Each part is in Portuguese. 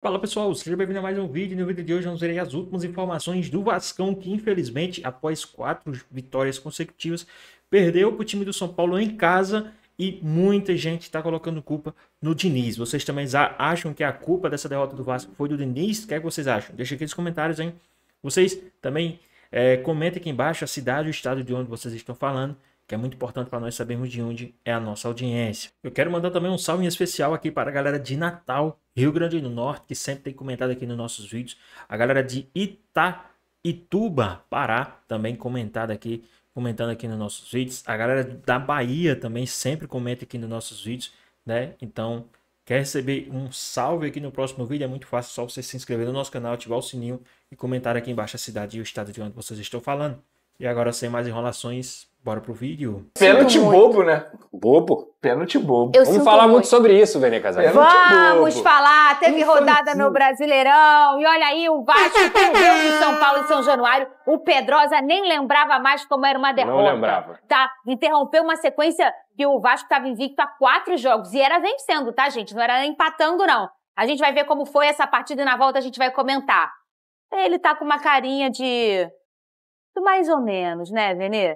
Fala pessoal, seja bem-vindo a mais um vídeo. No vídeo de hoje vamos ver as últimas informações do Vascão, que infelizmente, após 4 vitórias consecutivas, perdeu para o time do São Paulo em casa e muita gente está colocando culpa no Diniz. Vocês também acham que a culpa dessa derrota do Vasco foi do Diniz? O que é que vocês acham? Deixa aqui nos comentários, hein? Vocês também comentem aqui embaixo a cidade e o estado de onde vocês estão falando, que é muito importante para nós sabermos de onde é a nossa audiência. Eu quero mandar também um salve em especial aqui para a galera de Natal, Rio Grande do Norte, que sempre tem comentado aqui nos nossos vídeos. A galera de Itaituba, Pará, também comentando aqui nos nossos vídeos. A galera da Bahia também sempre comenta aqui nos nossos vídeos, né? Então, quer receber um salve aqui no próximo vídeo? É muito fácil, só você se inscrever no nosso canal, ativar o sininho e comentar aqui embaixo a cidade e o estado de onde vocês estão falando. E agora, sem mais enrolações, bora pro vídeo. Pênalti bobo, né? Bobo? Pênalti bobo. Vamos falar muito sobre isso, Vene Casagrande. Vamos falar, teve rodada no Brasileirão. E olha aí, o Vasco perdeu do São Paulo em São Januário. O Pedrosa nem lembrava mais como era uma derrota. Não lembrava. Tá, interrompeu uma sequência que o Vasco estava invicto há 4 jogos. E era vencendo, tá, gente? Não era empatando, não. A gente vai ver como foi essa partida e na volta a gente vai comentar. Ele tá com uma carinha de... mais ou menos, né, Vene?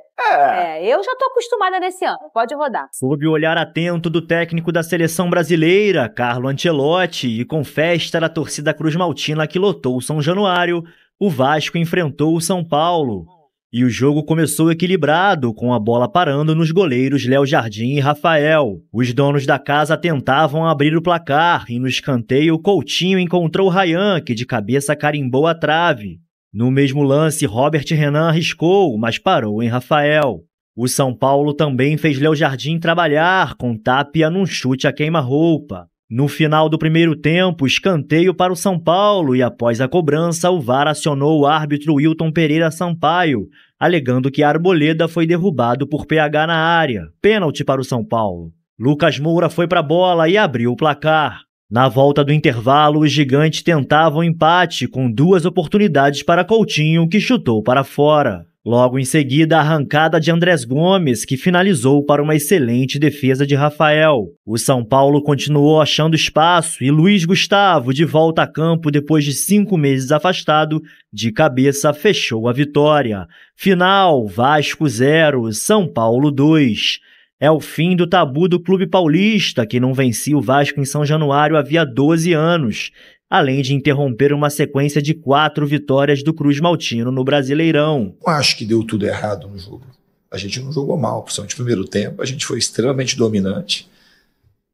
Eu já tô acostumada nesse ano. Pode rodar. Sob o olhar atento do técnico da seleção brasileira, Carlo Ancelotti, e com festa da torcida cruzmaltina que lotou o São Januário, o Vasco enfrentou o São Paulo. E o jogo começou equilibrado, com a bola parando nos goleiros Léo Jardim e Rafael. Os donos da casa tentavam abrir o placar, e no escanteio Coutinho encontrou Ryan, que de cabeça carimbou a trave. No mesmo lance, Robert Renan arriscou, mas parou em Rafael. O São Paulo também fez Léo Jardim trabalhar, com Tapia num chute a queima-roupa. No final do primeiro tempo, escanteio para o São Paulo e após a cobrança, o VAR acionou o árbitro Wilton Pereira Sampaio, alegando que a Arboleda foi derrubado por PH na área. Pênalti para o São Paulo. Lucas Moura foi para a bola e abriu o placar. Na volta do intervalo, os gigantes tentavam empate com 2 oportunidades para Coutinho, que chutou para fora. Logo em seguida, a arrancada de Andrés Gomes, que finalizou para uma excelente defesa de Rafael. O São Paulo continuou achando espaço e Luiz Gustavo, de volta a campo depois de 5 meses afastado, de cabeça fechou a vitória. Final, Vasco 0, São Paulo 2. É o fim do tabu do clube paulista, que não vencia o Vasco em São Januário havia 12 anos, além de interromper uma sequência de 4 vitórias do cruzmaltino no Brasileirão. Eu acho que deu tudo errado no jogo. A gente não jogou mal, principalmente no primeiro tempo. A gente foi extremamente dominante.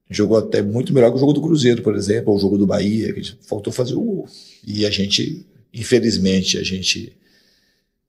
Jogou até muito melhor que o jogo do Cruzeiro, por exemplo, ou o jogo do Bahia, que faltou fazer o gol. E a gente, infelizmente,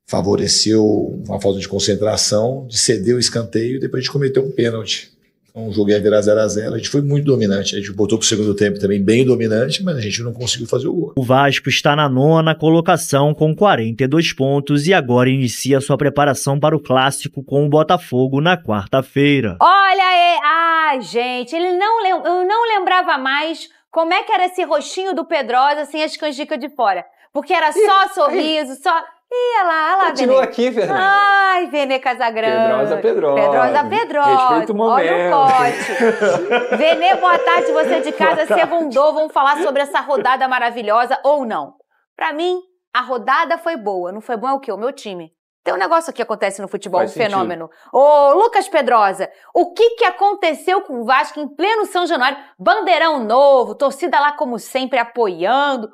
favoreceu uma falta de concentração, de ceder o escanteio e depois a gente cometeu um pênalti. Então o jogo ia virar 0 a 0. A gente foi muito dominante. A gente botou para o segundo tempo também bem dominante, mas a gente não conseguiu fazer o gol. O Vasco está na 9ª colocação com 42 pontos e agora inicia sua preparação para o clássico com o Botafogo na quarta-feira. Olha aí! Ai, gente, eu não lembrava mais como é que era esse rostinho do Pedrosa sem as canjicas de fora. Porque era só sorriso, só... Olha lá, continua aqui, Fernanda. Ai, Vene Casagrande. Pedrosa. Respeita o momento. Olha o pote. Vene, boa tarde, você de casa, segundou. Vamos falar sobre essa rodada maravilhosa ou não. Pra mim, a rodada foi boa. Não foi bom é o quê? O meu time. Tem um negócio que acontece no futebol, um fenômeno. Ô, Lucas Pedrosa, o que aconteceu com o Vasco em pleno São Januário? Bandeirão novo, torcida lá como sempre apoiando.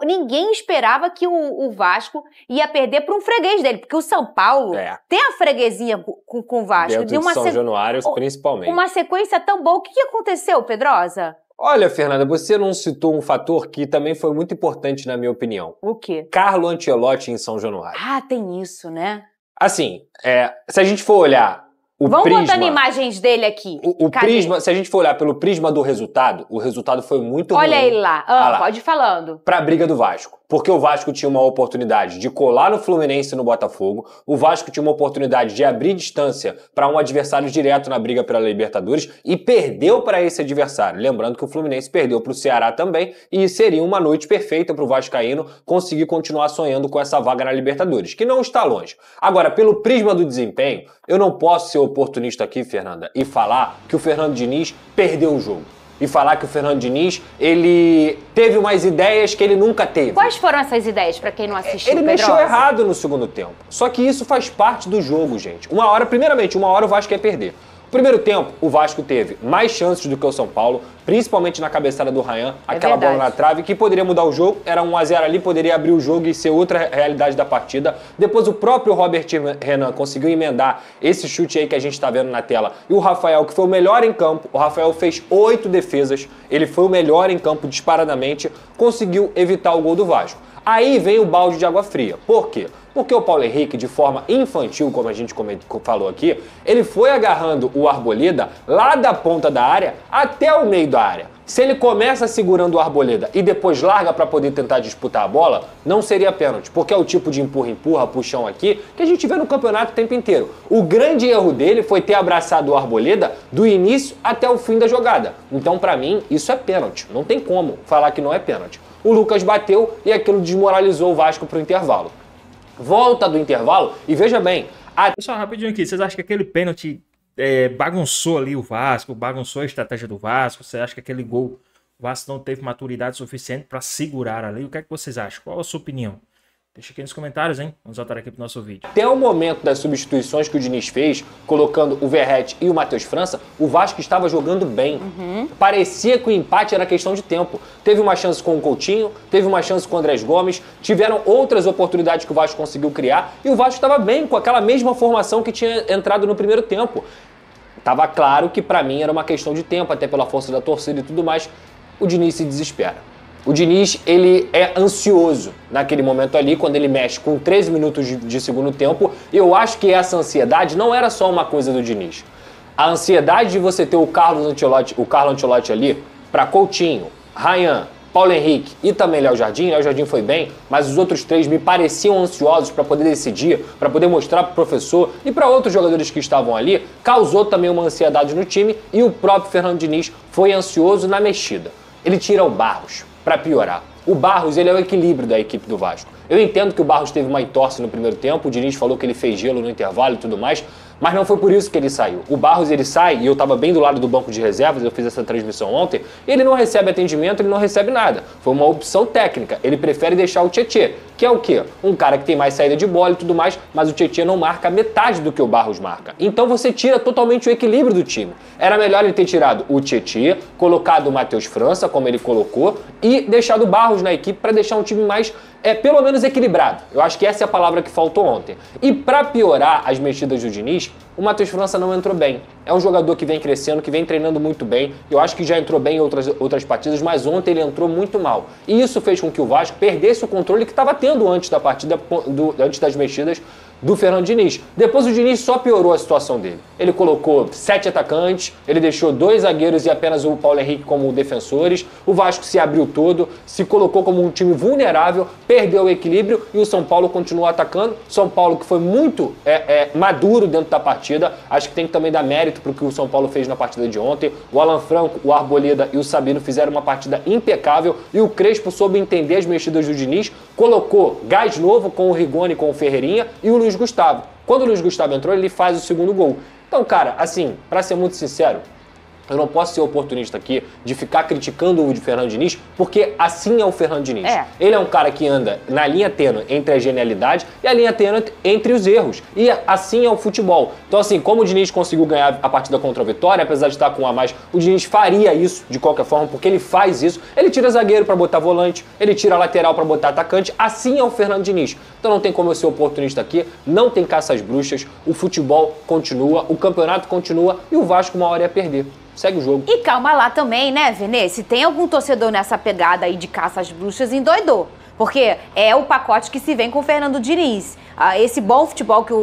Ninguém esperava que o Vasco ia perder para um freguês dele, porque o São Paulo tem a freguesia com o Vasco. Dentro de São Januário, principalmente. Uma sequência tão boa. O que aconteceu, Pedrosa? Olha, Fernanda, você não citou um fator que também foi muito importante na minha opinião. O quê? Carlo Ancelotti em São Januário. Ah, tem isso, né? Assim, se a gente for olhar Vamos botando imagens dele aqui. O prisma, se a gente for olhar pelo prisma do resultado, o resultado foi muito ruim. Olha ele lá. Pode ir falando. Pra briga do Vasco. Porque o Vasco tinha uma oportunidade de colar no Fluminense e no Botafogo. O Vasco tinha uma oportunidade de abrir distância para um adversário direto na briga pela Libertadores e perdeu para esse adversário. Lembrando que o Fluminense perdeu para o Ceará também e seria uma noite perfeita para o vascaíno conseguir continuar sonhando com essa vaga na Libertadores, que não está longe. Agora, pelo prisma do desempenho, eu não posso ser oportunista aqui, Fernanda, e falar que o Fernando Diniz perdeu o jogo. e falar que o Fernando Diniz, ele teve umas ideias que ele nunca teve. Quais foram essas ideias, pra quem não assistiu, Ele mexeu errado no segundo tempo. Só que isso faz parte do jogo, gente. Primeiramente, uma hora o Vasco ia perder. No primeiro tempo, o Vasco teve mais chances do que o São Paulo, principalmente na cabeçada do Ryan, aquela bola na trave, que poderia mudar o jogo, era 1-0 ali, poderia abrir o jogo e ser outra realidade da partida. Depois o próprio Robert Renan conseguiu emendar esse chute aí que a gente tá vendo na tela. E o Rafael, que foi o melhor em campo, o Rafael fez 8 defesas, ele foi o melhor em campo disparadamente, conseguiu evitar o gol do Vasco. Aí vem o balde de água fria. Por quê? Porque o Paulo Henrique, de forma infantil, como a gente falou aqui, ele foi agarrando o Arboleda lá da ponta da área até o meio da área. Se ele começa segurando o Arboleda e depois larga para poder tentar disputar a bola, não seria pênalti, porque é o tipo de empurra-empurra, puxão aqui, que a gente vê no campeonato o tempo inteiro. O grande erro dele foi ter abraçado o Arboleda do início até o fim da jogada. Então, para mim, isso é pênalti. Não tem como falar que não é pênalti. O Lucas bateu e aquilo desmoralizou o Vasco para o intervalo. Volta do intervalo e veja bem... Pessoal, rapidinho aqui, vocês acham que aquele pênalti bagunçou ali o Vasco, bagunçou a estratégia do Vasco? Você acha que aquele gol o Vasco não teve maturidade suficiente para segurar ali? O que é que vocês acham? Qual a sua opinião? Deixa aqui nos comentários, hein? Vamos voltar aqui pro nosso vídeo. Até o momento das substituições que o Diniz fez, colocando o Verratti e o Matheus França, o Vasco estava jogando bem. Parecia que o empate era questão de tempo. Teve uma chance com o Coutinho, teve uma chance com o Andrés Gomes, tiveram outras oportunidades que o Vasco conseguiu criar e o Vasco estava bem com aquela mesma formação que tinha entrado no primeiro tempo. Tava claro que para mim era uma questão de tempo, até pela força da torcida e tudo mais. O Diniz se desespera. O Diniz, ele é ansioso naquele momento ali, quando ele mexe com 13 minutos de segundo tempo. Eu acho que essa ansiedade não era só uma coisa do Diniz. A ansiedade de você ter o Carlo Ancelotti ali, para Coutinho, Ryan, Paulo Henrique e também Léo Jardim. Léo Jardim foi bem, mas os outros três me pareciam ansiosos para poder decidir, para poder mostrar para o professor e para outros jogadores que estavam ali, causou também uma ansiedade no time e o próprio Fernando Diniz foi ansioso na mexida. Ele tira o Barros. Para piorar. O Barros, ele é o equilíbrio da equipe do Vasco. Eu entendo que o Barros teve uma entorse no primeiro tempo, o Diniz falou que ele fez gelo no intervalo e tudo mais, mas não foi por isso que ele saiu. O Barros, ele sai, e eu estava bem do lado do banco de reservas, eu fiz essa transmissão ontem, ele não recebe atendimento, ele não recebe nada. Foi uma opção técnica, ele prefere deixar o Tietê, que é o quê? Um cara que tem mais saída de bola e tudo mais, mas o Tietê não marca metade do que o Barros marca. Então você tira totalmente o equilíbrio do time. Era melhor ele ter tirado o Tietê, colocado o Matheus França, como ele colocou, e deixado o Barros na equipe para deixar um time mais, pelo menos equilibrado. Eu acho que essa é a palavra que faltou ontem. E para piorar as mexidas do Diniz, o Matheus França não entrou bem. É um jogador que vem crescendo, que vem treinando muito bem. Eu acho que já entrou bem em outras partidas, mas ontem ele entrou muito mal. E isso fez com que o Vasco perdesse o controle que estava tendo antes da partida, antes das mexidas do Fernando Diniz. Depois o Diniz só piorou a situação dele. Ele colocou 7 atacantes, ele deixou 2 zagueiros e apenas o Paulo Henrique como defensores. O Vasco se abriu todo, se colocou como um time vulnerável, perdeu o equilíbrio e o São Paulo continuou atacando. São Paulo que foi muito maduro dentro da partida. Acho que tem que também dar mérito para o que o São Paulo fez na partida de ontem. O Alan Franco, o Arboleda e o Sabino fizeram uma partida impecável e o Crespo soube entender as mexidas do Diniz, colocou gás novo com o Rigoni, com o Ferreirinha e o Luiz Gustavo. Quando o Luiz Gustavo entrou, ele faz o segundo gol. Então, cara, assim, pra ser muito sincero, eu não posso ser oportunista aqui de ficar criticando o Fernando Diniz, porque assim é o Fernando Diniz. Ele é um cara que anda na linha tênue entre a genialidade e a linha tênue entre os erros. E assim é o futebol. Então, assim, como o Diniz conseguiu ganhar a partida contra a Vitória, apesar de estar com um a mais, o Diniz faria isso de qualquer forma, porque ele faz isso. Ele tira zagueiro pra botar volante, ele tira lateral pra botar atacante. Assim é o Fernando Diniz. Então não tem como eu ser oportunista aqui, não tem caça às bruxas, o futebol continua, o campeonato continua e o Vasco uma hora ia perder. Segue o jogo. E calma lá também, né, Vene? Se tem algum torcedor nessa pegada aí de caça às bruxas, endoidou. Porque é o pacote que se vem com o Fernando Diniz. Esse bom futebol que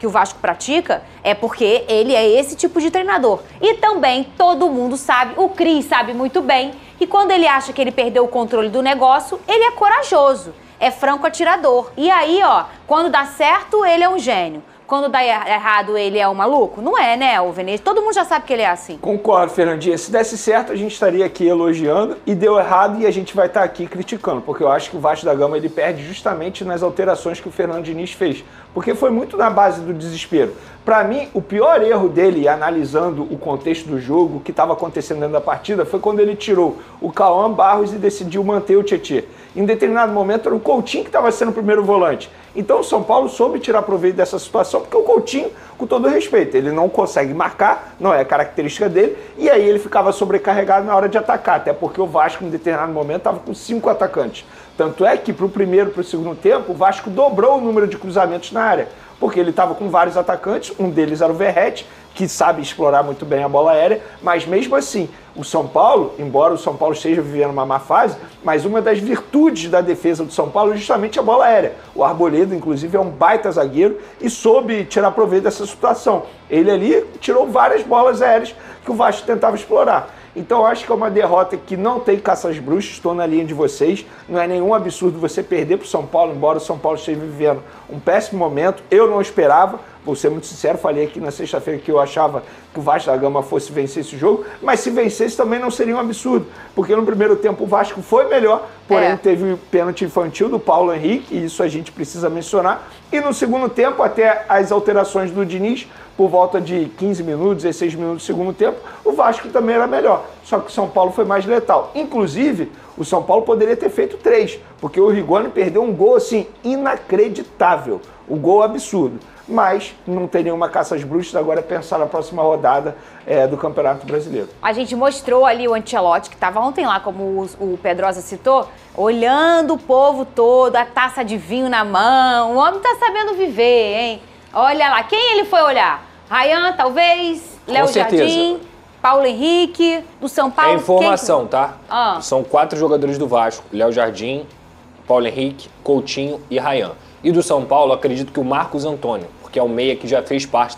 o Vasco pratica é porque ele é esse tipo de treinador. E também todo mundo sabe, o Cris sabe muito bem, que quando ele acha que ele perdeu o controle do negócio, ele é corajoso. É franco atirador. E aí, ó, quando dá certo, ele é um gênio. quando dá errado ele é um maluco? Não é, né, o Venez? Todo mundo já sabe que ele é assim. Concordo, Fernandinha. Se desse certo, a gente estaria aqui elogiando, e deu errado e a gente vai estar aqui criticando, porque eu acho que o Vasco da Gama ele perde justamente nas alterações que o Fernando Diniz fez, porque foi muito na base do desespero. Para mim, o pior erro dele, analisando o contexto do jogo, o que estava acontecendo dentro da partida, foi quando ele tirou o Cauã Barros e decidiu manter o Tietê. Em determinado momento era o Coutinho que estava sendo o primeiro volante. Então o São Paulo soube tirar proveito dessa situação, porque o Coutinho, com todo respeito, ele não consegue marcar, não é a característica dele, e aí ele ficava sobrecarregado na hora de atacar, até porque o Vasco, em determinado momento, estava com 5 atacantes. Tanto é que para o primeiro e para o segundo tempo, o Vasco dobrou o número de cruzamentos na área, porque ele estava com vários atacantes, um deles era o Verratti, que sabe explorar muito bem a bola aérea, mas mesmo assim, o São Paulo, embora o São Paulo esteja vivendo uma má fase, mas uma das virtudes da defesa do São Paulo é justamente a bola aérea. O Arboleda, inclusive, é um baita zagueiro e soube tirar proveito dessa situação. Ele ali tirou várias bolas aéreas que o Vasco tentava explorar. Então eu acho que é uma derrota que não tem caça às bruxas, estou na linha de vocês. Não é nenhum absurdo você perder para o São Paulo, embora o São Paulo esteja vivendo um péssimo momento. Eu não esperava, vou ser muito sincero, falei aqui na sexta-feira que eu achava que o Vasco da Gama fosse vencer esse jogo, mas se vencesse também não seria um absurdo, porque no primeiro tempo o Vasco foi melhor, porém teve o pênalti infantil do Paulo Henrique, e isso a gente precisa mencionar, e no segundo tempo, até as alterações do Diniz, por volta de 15 minutos, 16 minutos do segundo tempo, o Vasco também era melhor, só que o São Paulo foi mais letal. Inclusive, o São Paulo poderia ter feito 3, porque o Rigoni perdeu um gol assim, inacreditável, um gol absurdo. Mas não tem nenhuma caça às bruxas, agora é pensar na próxima rodada do Campeonato Brasileiro. A gente mostrou ali o Ancelotti, que estava ontem lá, como o Pedrosa citou, olhando o povo todo, a taça de vinho na mão. O homem tá sabendo viver, hein? Olha lá, quem ele foi olhar? Ryan, talvez? Léo Jardim? Paulo Henrique? Do São Paulo? É informação, tá? São 4 jogadores do Vasco. Léo Jardim, Paulo Henrique, Coutinho e Ryan. E do São Paulo, acredito que o Marcos Antônio, porque é o meia que já fez parte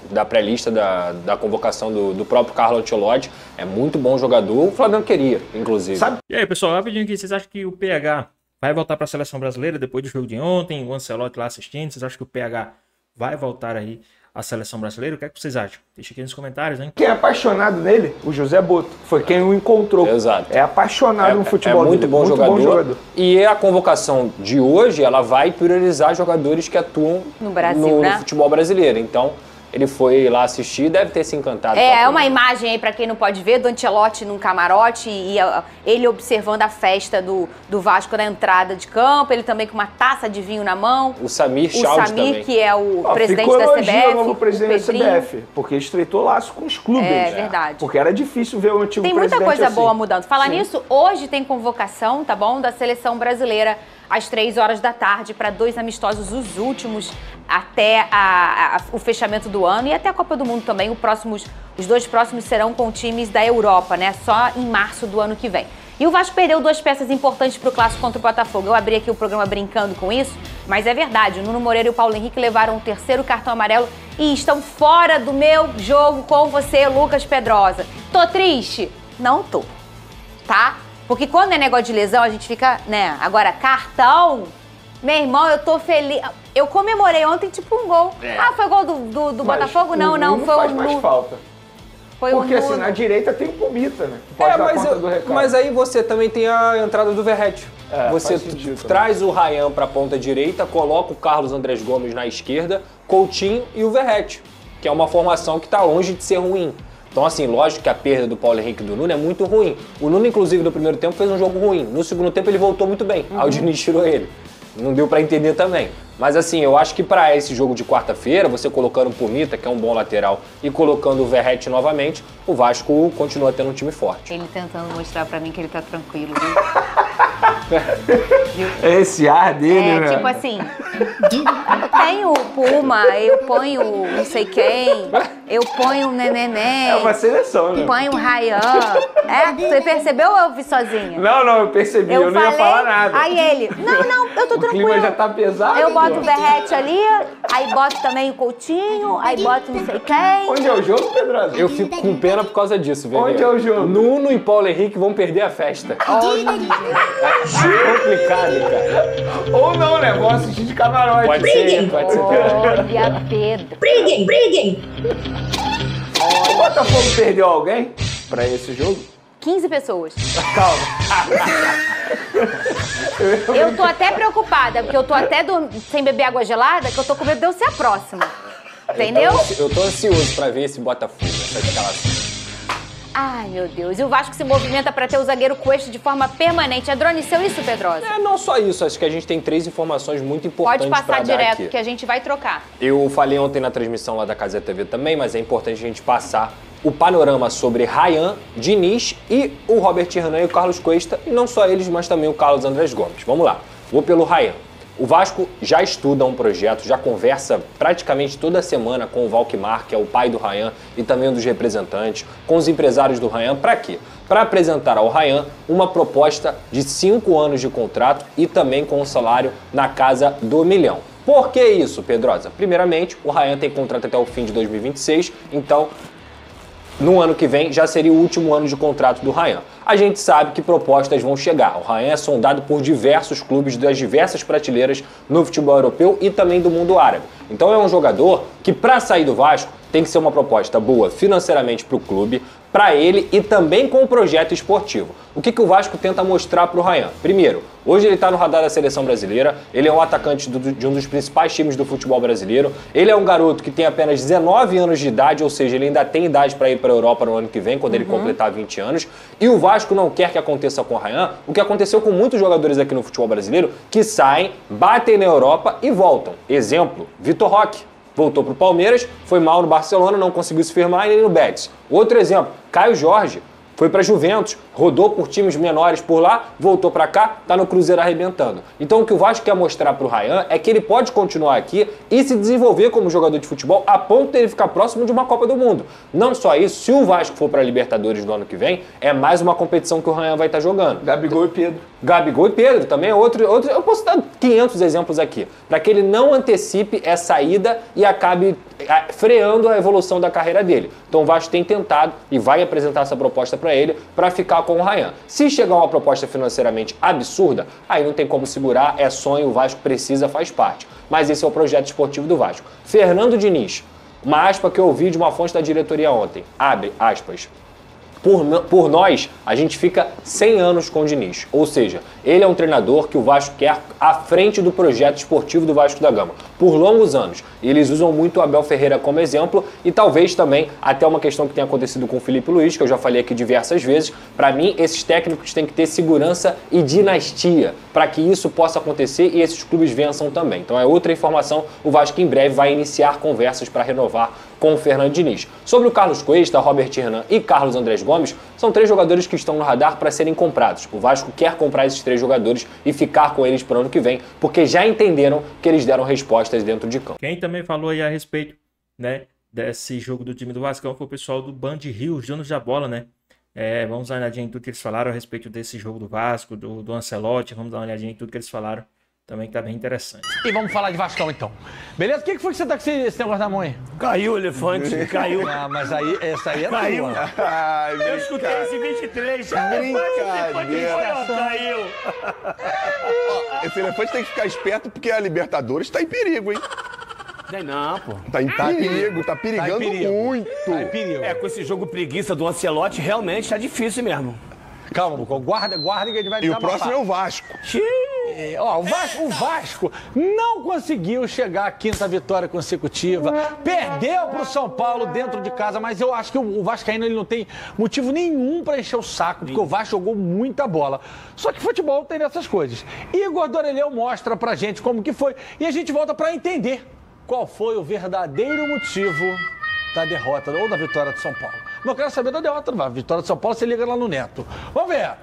da pré-lista da convocação do próprio Carlo Ancelotti. É muito bom jogador, o Flamengo queria, inclusive. Sabe? E aí, pessoal, rapidinho aqui, vocês acham que o PH vai voltar para a seleção brasileira depois do jogo de ontem, o Ancelotti lá assistindo? Vocês acham que o PH vai voltar aí à seleção brasileira? O que é que vocês acham? Deixa aqui nos comentários, hein? Quem é apaixonado nele, o José Boto, foi quem o encontrou. Exato. É apaixonado no futebol. É muito bom jogador. E a convocação de hoje, ela vai priorizar jogadores que atuam no Brasil, né? No futebol brasileiro. Então, ele foi lá assistir e deve ter se encantado. É uma imagem aí, pra quem não pode ver, do Ancelotti num camarote e ele observando a festa do Vasco na entrada de campo, ele também com uma taça de vinho na mão. O Samir Chaldi também. Que é o presidente da CBF. O novo presidente da CBF, porque estreitou laço com os clubes. É verdade. Porque era difícil ver o antigo presidente. Tem muita coisa assim. boa mudando. Falar nisso, hoje tem convocação, tá bom? Da seleção brasileira às 3 horas da tarde para 2 amistosos, os últimos até o fechamento do ano e até a Copa do Mundo também. Os 2 próximos serão com times da Europa, né? Só em março do ano que vem. E o Vasco perdeu 2 peças importantes para o clássico contra o Botafogo. Eu abri aqui o programa brincando com isso, mas é verdade. O Nuno Moreira e o Paulo Henrique levaram o 3º cartão amarelo e estão fora do meu jogo com você, Lucas Pedrosa. Tô triste? Não tô, tá? Porque quando é negócio de lesão, a gente fica, né? Agora, cartão, meu irmão, eu tô feliz. Eu comemorei ontem tipo um gol. Foi gol do Botafogo? Não, foi faz mais falta. Foi porque assim, na direita tem o Pumita, né? Que pode dar conta do recado. Mas aí você também tem a entrada do Verratti. Você traz o Ryan pra ponta direita, coloca o Carlos Andrés Gomes na esquerda, Coutinho e o Verratti, que é uma formação que tá longe de ser ruim. Então, assim, lógico que a perda do Paulo Henrique e do Nuno é muito ruim. O Nuno, inclusive, no primeiro tempo fez um jogo ruim. No segundo tempo ele voltou muito bem. Aí o Diniz tirou ele. Não deu pra entender também. Mas assim, eu acho que pra esse jogo de quarta-feira, você colocando o Pumita, que é um bom lateral, e colocando o Verratti novamente, o Vasco continua tendo um time forte. Ele tentando mostrar pra mim que ele tá tranquilo, viu? Esse ar dele, né? Tipo assim, eu tenho o Puma, eu ponho não sei quem, eu ponho o Nenené. É uma seleção, né? Ponho o Ryan. Você percebeu ou eu vi sozinha? Não, eu percebi, eu não ia falar nada. Aí ele, não, eu tô tranquilo. O clima já tá pesado. Eu boto o Verratti ali, aí boto também o Coutinho, aí boto não sei quem. Onde é o jogo, Pedrosa? Eu fico com pena por causa disso, velho. Onde é o jogo? Nuno e Paulo Henrique vão perder a festa. É complicado. sabe, cara. Ou não, né? Vão assistir de camarote. Pode ser, pode ser. Olha, Pedro. Briguem! O Botafogo perdeu alguém pra esse jogo? 15 pessoas. Calma. Eu tô até preocupada, porque eu tô até sem beber água gelada, que eu tô com medo de eu ser a próxima. Entendeu? Eu tô ansioso pra ver esse Botafogo, essa escalação. Ai, meu Deus. E o Vasco se movimenta para ter o zagueiro Cuesta de forma permanente. Adroniceu isso, Pedrosa? Não só isso. Acho que a gente tem 3 informações muito importantes para dar aqui. Pode passar direto, que a gente vai trocar. Eu falei ontem na transmissão lá da Cazé TV também, mas é importante a gente passar o panorama sobre Rayan, Diniz e o Robert Renan e o Carlos Cuesta. E não só eles, mas também o Carlos Andrés Gomes. Vamos lá. Vou pelo Rayan. O Vasco já estuda um projeto, já conversa praticamente toda semana com o Valquimar, que é o pai do Rayan, e também um dos representantes, com os empresários do Rayan. Para quê? Para apresentar ao Rayan uma proposta de 5 anos de contrato e também com um salário na casa do R$1 milhão. Por que isso, Pedrosa? Primeiramente, o Rayan tem contrato até o fim de 2026, então no ano que vem já seria o último ano de contrato do Rayan. A gente sabe que propostas vão chegar. O Rayan é sondado por diversos clubes das diversas prateleiras no futebol europeu e também do mundo árabe. Então é um jogador que, para sair do Vasco, tem que ser uma proposta boa financeiramente para o clube, para ele e também com o projeto esportivo. O que o Vasco tenta mostrar para o Rayan? Primeiro, hoje ele está no radar da seleção brasileira, ele é um atacante de um dos principais times do futebol brasileiro, ele é um garoto que tem apenas 19 anos de idade, ou seja, ele ainda tem idade para ir para a Europa no ano que vem, quando ele completar 20 anos, e o Vasco não quer que aconteça com o Rayan o que aconteceu com muitos jogadores aqui no futebol brasileiro, que saem, batem na Europa e voltam. Exemplo, Vitor Roque. Voltou para o Palmeiras, foi mal no Barcelona, não conseguiu se firmar e nem no Betis. Outro exemplo, Caio Jorge. Foi para Juventus, rodou por times menores por lá, voltou para cá, tá no Cruzeiro arrebentando. Então o que o Vasco quer mostrar pro Rayan é que ele pode continuar aqui e se desenvolver como jogador de futebol a ponto de ele ficar próximo de uma Copa do Mundo. Não só isso, se o Vasco for para a Libertadores do ano que vem, é mais uma competição que o Rayan vai estar jogando. Gabigol e Pedro. Gabigol e Pedro também é outro. Eu posso dar 500 exemplos aqui, para que ele não antecipe essa ida e acabe freando a evolução da carreira dele. Então o Vasco tem tentado e vai apresentar essa proposta para ele, para ficar com o Rayan. Se chegar uma proposta financeiramente absurda, aí não tem como segurar, é sonho, o Vasco precisa, faz parte. Mas esse é o projeto esportivo do Vasco. Fernando Diniz, uma aspa que eu ouvi de uma fonte da diretoria ontem, abre aspas. Por nós, a gente fica 100 anos com o Diniz. Ou seja, ele é um treinador que o Vasco quer à frente do projeto esportivo do Vasco da Gama, por longos anos. Eles usam muito o Abel Ferreira como exemplo e talvez também até uma questão que tenha acontecido com o Felipe Luiz, que eu já falei aqui diversas vezes. Para mim, esses técnicos têm que ter segurança e dinastia para que isso possa acontecer e esses clubes vençam também. Então é outra informação, o Vasco em breve vai iniciar conversas para renovar com o Fernando Diniz. Sobre o Carlos Cuesta, Robert Renan e Carlos Andrés Gomes, são 3 jogadores que estão no radar para serem comprados. O Vasco quer comprar esses 3 jogadores e ficar com eles para o ano que vem, porque já entenderam que eles deram respostas dentro de campo. Quem também falou aí a respeito, né, desse jogo do time do Vascão foi o pessoal do Band Rio, os donos da bola, né? Vamos dar uma olhadinha em tudo que eles falaram a respeito desse jogo do Vasco, do Ancelotti, vamos dar uma olhadinha em tudo que eles falaram. Também que tá bem interessante. E vamos falar de Vascão, então. Beleza? O que foi que você tá com esse negócio na mão aí? Caiu o elefante, caiu. Ah, mas aí, essa aí é caiu. Tua. Eu escutei esse 23. Caiu. Esse elefante tem que ficar esperto porque a Libertadores tá em perigo, hein? Não, pô. Tá em perigo, tá perigando muito. Tá em perigo. Com esse jogo preguiça do Ancelotti, realmente tá difícil mesmo. Calma, Bucão. Guarda que ele vai E o próximo é o Vasco. O Vasco não conseguiu chegar à 5ª vitória consecutiva, perdeu para o São Paulo dentro de casa, mas eu acho que o vascaíno ele não tem motivo nenhum para encher o saco, porque o Vasco jogou muita bola. Só que futebol tem dessas coisas. Igor Dorelhão mostra pra gente como que foi e a gente volta para entender qual foi o verdadeiro motivo da derrota ou da vitória do São Paulo. Mas eu quero saber da derrota, da vitória do São Paulo, você liga lá no Neto. Vamos ver.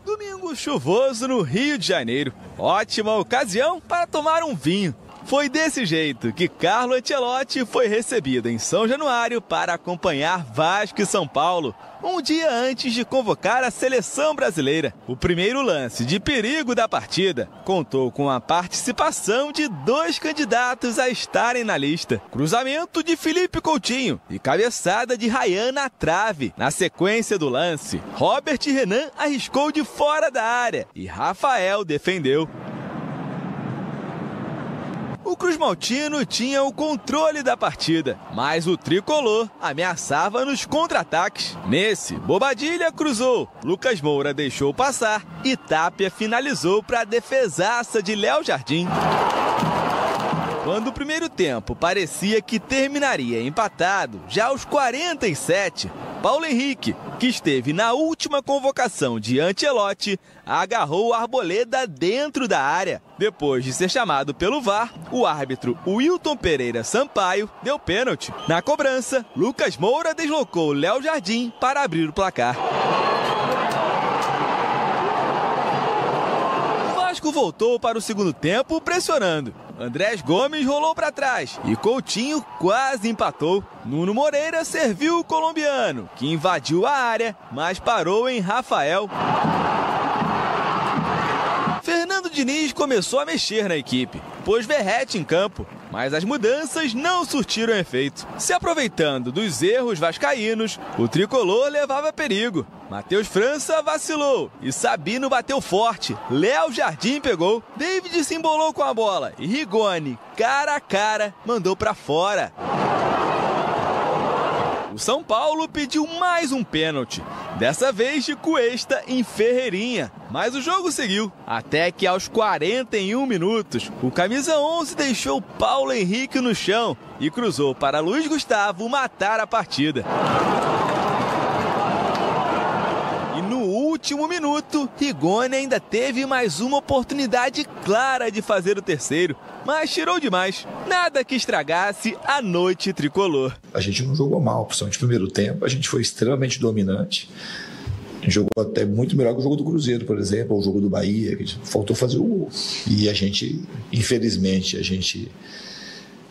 Domingo chuvoso no Rio de Janeiro. Ótima ocasião para tomar um vinho. Foi desse jeito que Carlo Ancelotti foi recebido em São Januário para acompanhar Vasco e São Paulo, um dia antes de convocar a seleção brasileira. O primeiro lance de perigo da partida contou com a participação de 2 candidatos a estarem na lista. Cruzamento de Felipe Coutinho e cabeçada de Ryan na trave. Na sequência do lance, Robert Renan arriscou de fora da área e Rafael defendeu. O Cruz Maltino tinha o controle da partida, mas o tricolor ameaçava nos contra-ataques. Nesse, Bobadilha cruzou, Lucas Moura deixou passar e Tapia finalizou para a defesaça de Léo Jardim. Quando o primeiro tempo parecia que terminaria empatado, já aos 47, Paulo Henrique, que esteve na última convocação de Ancelotti, agarrou a Arboleda dentro da área. Depois de ser chamado pelo VAR, o árbitro Wilton Pereira Sampaio deu pênalti. Na cobrança, Lucas Moura deslocou Léo Jardim para abrir o placar. O Vasco voltou para o segundo tempo pressionando. Andrés Gomes rolou para trás e Coutinho quase empatou. Nuno Moreira serviu o colombiano, que invadiu a área, mas parou em Rafael. Fernando Diniz começou a mexer na equipe, pôs Verratti em campo, mas as mudanças não surtiram efeito. Se aproveitando dos erros vascaínos, o tricolor levava perigo. Matheus França vacilou e Sabino bateu forte. Léo Jardim pegou, David se embolou com a bola e Rigoni, cara a cara, mandou para fora. O São Paulo pediu mais um pênalti, dessa vez de Cuesta em Ferreirinha. Mas o jogo seguiu, até que aos 41 minutos, o camisa 11 deixou Paulo Henrique no chão e cruzou para Luiz Gustavo matar a partida. E no último minuto, Rigoni ainda teve mais uma oportunidade clara de fazer o terceiro, mas tirou demais. Nada que estragasse a noite tricolor. A gente não jogou mal, principalmente no primeiro tempo. A gente foi extremamente dominante. A gente jogou até muito melhor que o jogo do Cruzeiro, por exemplo, ou o jogo do Bahia, que faltou fazer o gol. E a gente, infelizmente,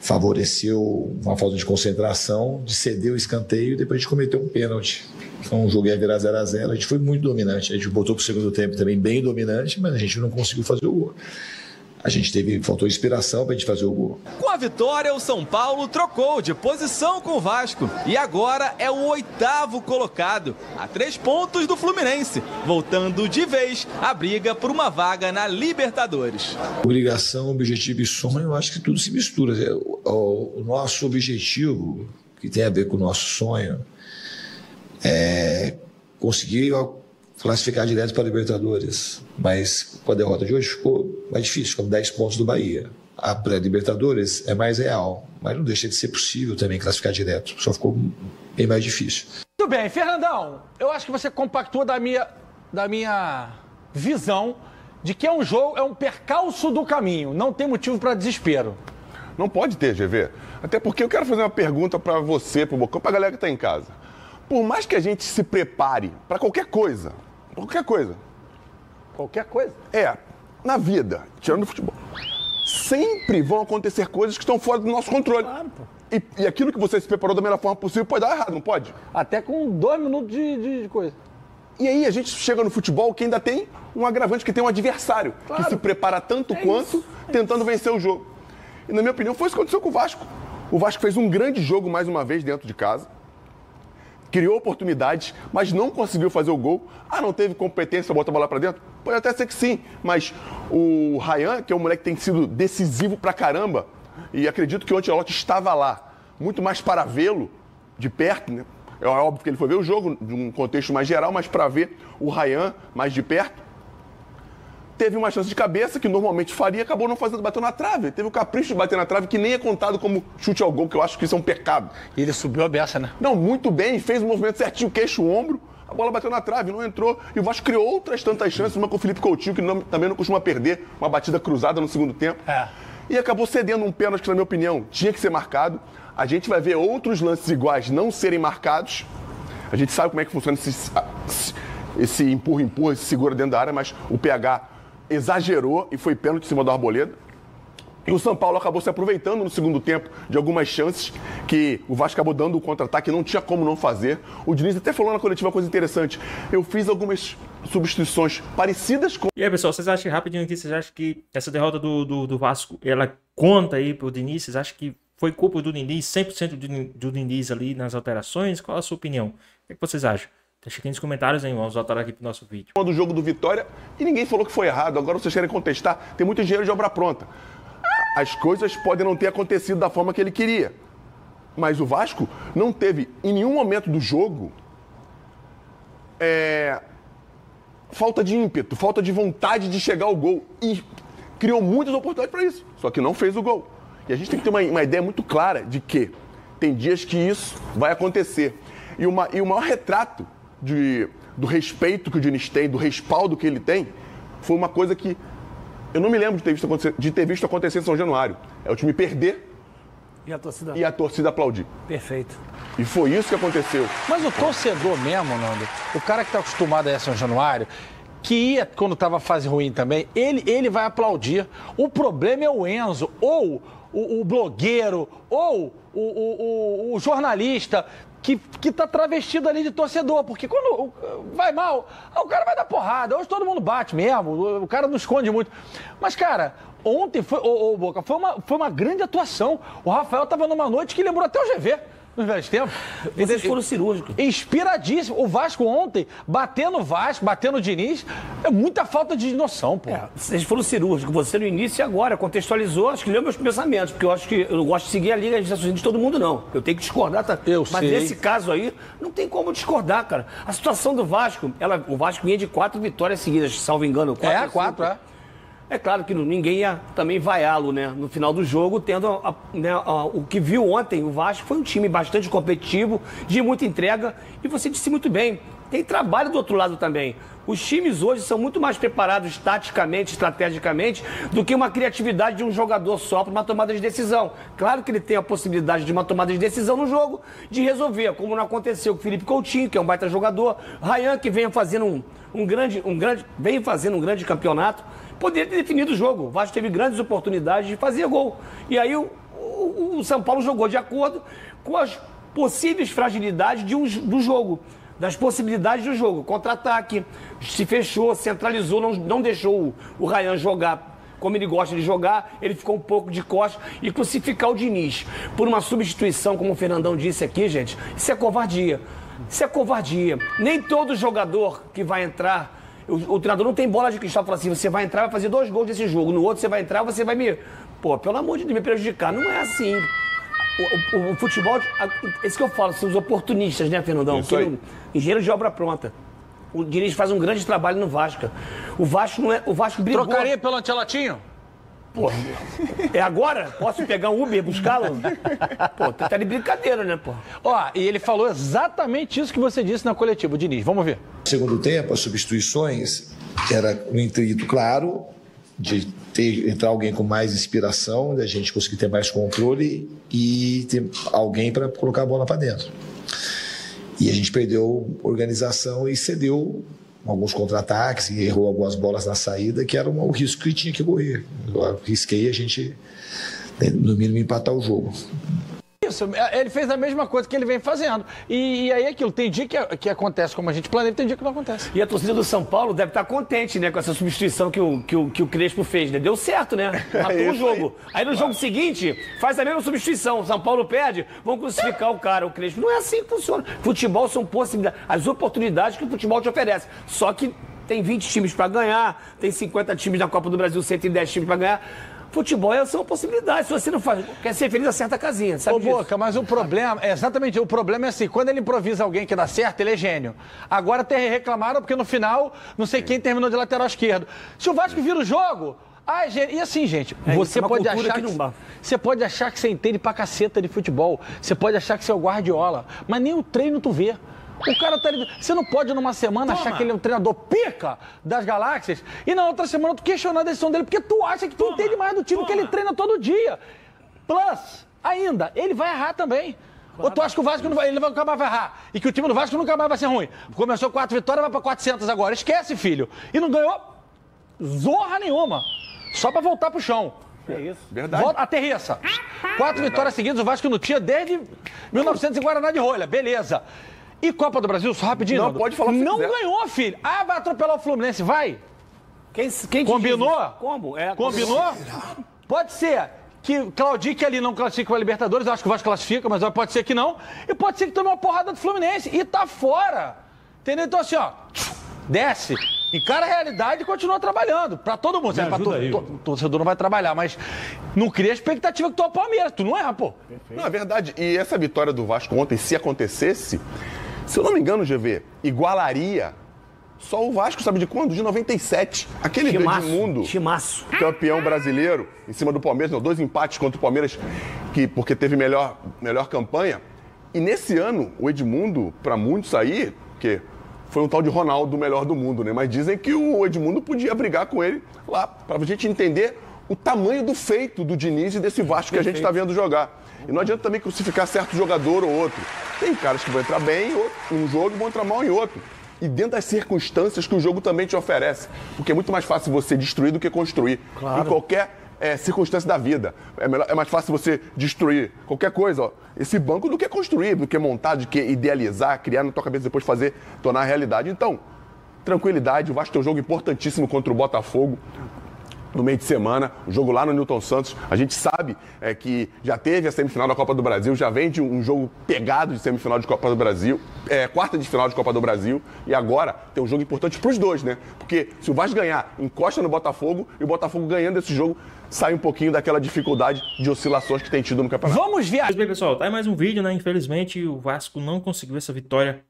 favoreceu uma falta de concentração, de ceder o escanteio e depois a gente cometeu um pênalti. Então o jogo ia virar 0-0, a gente foi muito dominante. A gente botou para o segundo tempo também bem dominante, mas a gente não conseguiu fazer o gol. A gente faltou inspiração para a gente fazer o gol. Com a vitória, o São Paulo trocou de posição com o Vasco e agora é o 8º colocado, a 3 pontos do Fluminense, voltando de vez a briga por uma vaga na Libertadores. Obrigação, objetivo e sonho, eu acho que tudo se mistura. O nosso objetivo, que tem a ver com o nosso sonho, é conseguir classificar direto para a Libertadores, mas com a derrota de hoje ficou mais difícil, ficamos 10 pontos do Bahia. A pré-Libertadores é mais real, mas não deixa de ser possível também classificar direto, só ficou bem mais difícil. Muito bem, Fernandão, eu acho que você compactua da minha visão de que é um jogo, é um percalço do caminho, não tem motivo para desespero. Não pode ter, GV, até porque eu quero fazer uma pergunta para você, para o Bocão, para a galera que está em casa. Por mais que a gente se prepare para qualquer coisa, na vida, tirando o futebol, sempre vão acontecer coisas que estão fora do nosso controle. Claro, pô. E aquilo que você se preparou da melhor forma possível pode dar errado, não pode? Até com 2 minutos de coisa. E aí a gente chega no futebol que ainda tem um agravante, que tem um adversário, que se prepara tanto quanto tentando vencer o jogo. E na minha opinião foi isso que aconteceu com o Vasco. O Vasco fez um grande jogo mais uma vez dentro de casa. Criou oportunidades, mas não conseguiu fazer o gol. Não teve competência para botar a bola para dentro? Pode até ser que sim, mas o Ryan, que é um moleque que tem sido decisivo pra caramba, e acredito que o Ancelotti estava lá, muito mais para vê-lo de perto, né? É óbvio que ele foi ver o jogo de um contexto mais geral, mas para ver o Ryan mais de perto. Teve uma chance de cabeça que normalmente faria, acabou não fazendo, bateu na trave. Teve o capricho de bater na trave, que nem é contado como chute ao gol, que eu acho que isso é um pecado. E ele subiu a beça, né? Não, muito bem, fez o movimento certinho, queixo, ombro, a bola bateu na trave, não entrou. E o Vasco criou outras tantas chances, uma com o Felipe Coutinho, que também não costuma perder, uma batida cruzada no segundo tempo. E acabou cedendo um pênalti que, na minha opinião, tinha que ser marcado. A gente vai ver outros lances iguais não serem marcados. A gente sabe como é que funciona esse empurra-empurra, esse segura dentro da área, mas o PH exagerou e foi pênalti em cima do Arboleda. E o São Paulo acabou se aproveitando no segundo tempo de algumas chances que o Vasco acabou dando o contra-ataque, não tinha como não fazer. O Diniz até falou na coletiva uma coisa interessante. Eu fiz algumas substituições parecidas com... E aí, pessoal, vocês acham, rapidinho aqui, vocês acham que essa derrota do Vasco, ela conta aí pro Diniz? Vocês acham que foi culpa do Diniz, 100% do Diniz ali nas alterações? Qual a sua opinião? O que vocês acham? Deixa aqui nos comentários, hein? Vamos voltar aqui pro nosso vídeo. Do jogo do Vitória, e ninguém falou que foi errado. Agora vocês querem contestar, tem muito engenheiro de obra pronta. As coisas podem não ter acontecido da forma que ele queria. Mas o Vasco não teve, em nenhum momento do jogo, falta de ímpeto, falta de vontade de chegar ao gol. E criou muitas oportunidades para isso, só que não fez o gol. E a gente tem que ter uma ideia muito clara de que tem dias que isso vai acontecer. E o maior retrato do respeito que o Diniz tem, do respaldo que ele tem, foi uma coisa que eu não me lembro de ter visto acontecer em São Januário. É o time perder e a torcida aplaudir. Perfeito. E foi isso que aconteceu. Mas o torcedor mesmo, Nando, o cara que está acostumado a ir a São Januário, que ia quando estava fase ruim também, ele vai aplaudir. O problema é o Enzo, ou o blogueiro, ou o jornalista que tá travestido ali de torcedor, porque quando vai mal, o cara vai dar porrada. Hoje todo mundo bate mesmo, o cara não esconde muito. Mas, cara, ontem Boca, foi uma grande atuação. O Rafael tava numa noite que lembrou até o GV. Nos velhos tempos. Vocês foram cirúrgicos. Inspiradíssimo. O Vasco ontem, batendo o Vasco, batendo o Diniz, é muita falta de noção, pô. Vocês foram cirúrgicos. Você no início e agora contextualizou, acho que leu meus pensamentos, porque eu acho que eu não gosto de seguir a Liga de todo mundo, não. Eu tenho que discordar, tá? Mas nesse caso aí, não tem como discordar, cara. A situação do Vasco, o Vasco vinha de 4 vitórias seguidas, salvo engano. 4. É claro que ninguém ia também vaiá-lo, né? No final do jogo, tendo o que viu ontem, o Vasco foi um time bastante competitivo, de muita entrega, e você disse muito bem, tem trabalho do outro lado também. Os times hoje são muito mais preparados taticamente, estrategicamente, do que uma criatividade de um jogador só para uma tomada de decisão. Claro que ele tem a possibilidade de uma tomada de decisão no jogo, de resolver, como não aconteceu com o Felipe Coutinho, que é um baita jogador, Ryan, que vem fazendo um grande campeonato, poderia ter definido o jogo. O Vasco teve grandes oportunidades de fazer gol. E aí o São Paulo jogou de acordo com as possíveis fragilidades do jogo, das possibilidades do jogo. Contra-ataque, se fechou, centralizou, não deixou o Ryan jogar como ele gosta de jogar, ele ficou um pouco de costas. E crucificar o Diniz por uma substituição, como o Fernandão disse aqui, gente, isso é covardia. Isso é covardia. Nem todo jogador que vai entrar... O treinador não tem bola de cristal, fala assim, você vai entrar e vai fazer 2 gols desse jogo, no outro você vai entrar e você vai me... Pô, pelo amor de Deus, me prejudicar. Não é assim. O futebol, esse que eu falo, são os oportunistas, né, Fernandão? Engenheiro de obra pronta. O Diniz faz um grande trabalho no Vasco. O Vasco não é... O Vasco brigou... Trocaria pelo Ancelotinho? Pô, é agora? Posso pegar um Uber e buscá-lo? Pô, tá de brincadeira, né, pô? Ó, e ele falou exatamente isso que você disse na coletiva, o Diniz. Vamos ver. No segundo tempo, as substituições era um intuito claro de entrar alguém com mais inspiração, da gente conseguir ter mais controle e ter alguém para colocar a bola para dentro. E a gente perdeu organização e cedeu alguns contra-ataques e errou algumas bolas na saída, que era o risco que tinha que correr. Eu arrisquei a gente, no mínimo, empatar o jogo. Isso, ele fez a mesma coisa que ele vem fazendo. E aí aquilo, tem dia que acontece como a gente planeja, tem dia que não acontece. E a torcida do São Paulo deve estar contente, né, com essa substituição que o Crespo fez, né? Deu certo, né? Matou o jogo. Aí no jogo seguinte, faz a mesma substituição. O São Paulo perde, vão crucificar o cara, o Crespo. Não é assim que funciona. Futebol são possibilidades, as oportunidades que o futebol te oferece. Só que tem 20 times para ganhar, tem 50 times na Copa do Brasil, 110 times para ganhar. Futebol é uma possibilidade. Se você não faz, quer ser feliz, acerta a casinha, sabe? Ô, Boca, mas o problema, exatamente, o problema é assim, quando ele improvisa alguém que dá certo, ele é gênio. Agora até reclamaram porque no final, não sei quem terminou de lateral esquerdo. Se o Vasco vira o jogo, e assim, gente, você pode achar que você entende pra caceta de futebol, você pode achar que você é o Guardiola, mas nem o treino tu vê. O cara tá ali. Você não pode numa semana achar que ele é um treinador pica das galáxias e na outra semana tu questionar a decisão dele porque tu acha que tu entende mais do time que ele treina todo dia. Plus, ainda, ele vai errar também. Ou tu acha que o Vasco ele nunca mais vai errar e que o time do Vasco nunca mais vai ser ruim? Começou 4 vitórias, vai pra 400 agora. Esquece, filho. E não ganhou zorra nenhuma. Só pra voltar pro chão. É isso. Verdade. Volta, aterrissa. 4 vitórias seguidas, o Vasco não tinha desde 1900 em Guaraná de Rolha. Beleza. E Copa do Brasil, só rapidinho. Não, pode falar o que Não quiser. ganhou, filho. Ah, vai atropelar o Fluminense, vai. Quem Combinou? diz isso? Como? Combinou? Pode ser que claudique ali não classifique para a Libertadores, eu acho que o Vasco classifica, mas pode ser que não. E pode ser que tome uma porrada do Fluminense e tá fora. Entendeu? Então assim, ó, desce, encara a realidade e continua trabalhando. Pra todo mundo. O torcedor não vai trabalhar, mas não cria a expectativa que tu é o Palmeiras. Tu não é, pô. Não, é verdade. E essa vitória do Vasco ontem, se acontecesse, se eu não me engano, GV, igualaria só o Vasco, sabe de quando? De 97. Aquele do Edmundo, campeão brasileiro, em cima do Palmeiras, não, 2 empates contra o Palmeiras, porque teve melhor campanha. E nesse ano, o Edmundo, pra muitos aí, que foi um tal de Ronaldo, o melhor do mundo, né? Mas dizem que o Edmundo podia brigar com ele lá, pra gente entender o tamanho do feito do Diniz e desse Vasco que a gente tá vendo jogar. E não adianta também crucificar certo jogador ou outro. Tem caras que vão entrar bem em um jogo e vão entrar mal em outro. E dentro das circunstâncias que o jogo também te oferece. Porque é muito mais fácil você destruir do que construir. Claro. Em qualquer circunstância da vida. É mais fácil você destruir qualquer coisa, ó, esse banco, do que construir, do que montar, do que idealizar, criar na tua cabeça, depois fazer, tornar a realidade. Então, tranquilidade, o Vasco tem um jogo importantíssimo contra o Botafogo no meio de semana, o jogo lá no Newton Santos. A gente sabe que já teve a semifinal da Copa do Brasil, já vem de um jogo pegado de semifinal de Copa do Brasil, quarta de final de Copa do Brasil, e agora tem um jogo importante para os dois, né? Porque se o Vasco ganhar, encosta no Botafogo, e o Botafogo ganhando esse jogo, sai um pouquinho daquela dificuldade de oscilações que tem tido no campeonato. Vamos ver! Pois bem, pessoal, tá aí mais um vídeo, né? Infelizmente, o Vasco não conseguiu essa vitória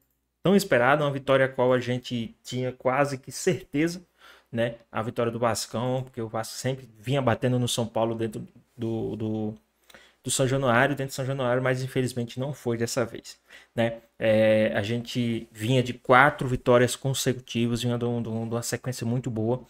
tão esperada, uma vitória a qual a gente tinha quase que certeza, né? A vitória do Vascão, porque o Vasco sempre vinha batendo no São Paulo dentro do São Januário, dentro de São Januário, mas infelizmente não foi dessa vez, né? A gente vinha de 4 vitórias consecutivas, vinha de uma sequência muito boa,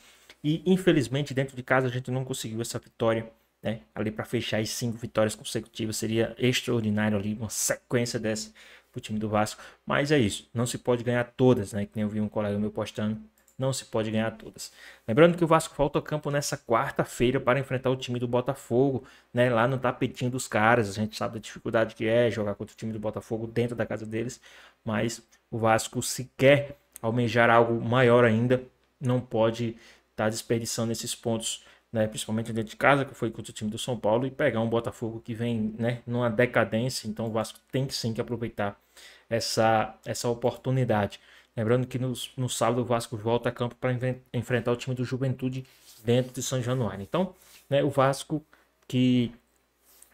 e infelizmente dentro de casa a gente não conseguiu essa vitória, né? Ali para fechar as 5 vitórias consecutivas seria extraordinário ali, uma sequência dessa pro time do Vasco, mas é isso, não se pode ganhar todas, né? Que nem eu vi um colega meu postando. Não se pode ganhar todas. Lembrando que o Vasco volta ao campo nessa quarta-feira para enfrentar o time do Botafogo, né? Lá no tapetinho dos caras. A gente sabe da dificuldade que é jogar contra o time do Botafogo dentro da casa deles. Mas o Vasco, se quer almejar algo maior ainda, não pode estar desperdiçando esses pontos, né? Principalmente dentro de casa, que foi contra o time do São Paulo, e pegar um Botafogo que vem, né, numa decadência. Então o Vasco tem que sim que aproveitar essa oportunidade. Lembrando que no sábado o Vasco volta a campo para enfrentar o time do Juventude dentro de São Januário. Então, né, o Vasco, que,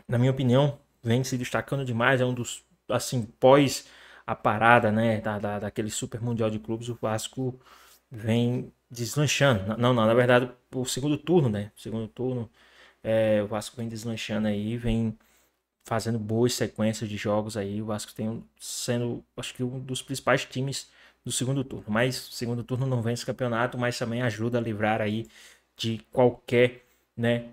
na minha opinião, vem se destacando demais, é um dos, assim, pós a parada, né, daquele Super Mundial de Clubes, o Vasco vem deslanchando. Não, na verdade, o segundo turno, né, o Vasco vem deslanchando aí, vem fazendo boas sequências de jogos aí. O Vasco sendo, acho que, um dos principais times do segundo turno, mas o segundo turno não vence campeonato, mas também ajuda a livrar aí de qualquer, né,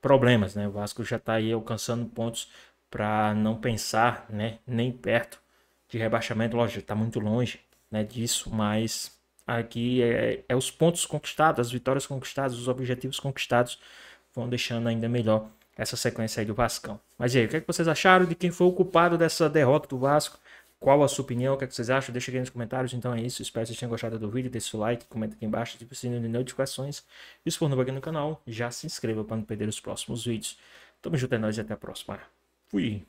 problemas, né? O Vasco já está aí alcançando pontos para não pensar, né, nem perto de rebaixamento. Lógico, está muito longe, né, disso, mas aqui é os pontos conquistados, as vitórias conquistadas, os objetivos conquistados vão deixando ainda melhor essa sequência aí do Vascão. Mas e aí, o que é que vocês acharam de quem foi o culpado dessa derrota do Vasco? Qual a sua opinião? O que, é que vocês acham? Deixa aqui nos comentários. Então é isso. Espero que vocês tenham gostado do vídeo. Deixe o like, comenta aqui embaixo, ative o sininho de notificações. E se for novo aqui no canal, já se inscreva para não perder os próximos vídeos. Tamo junto, é nóis e até a próxima. Fui!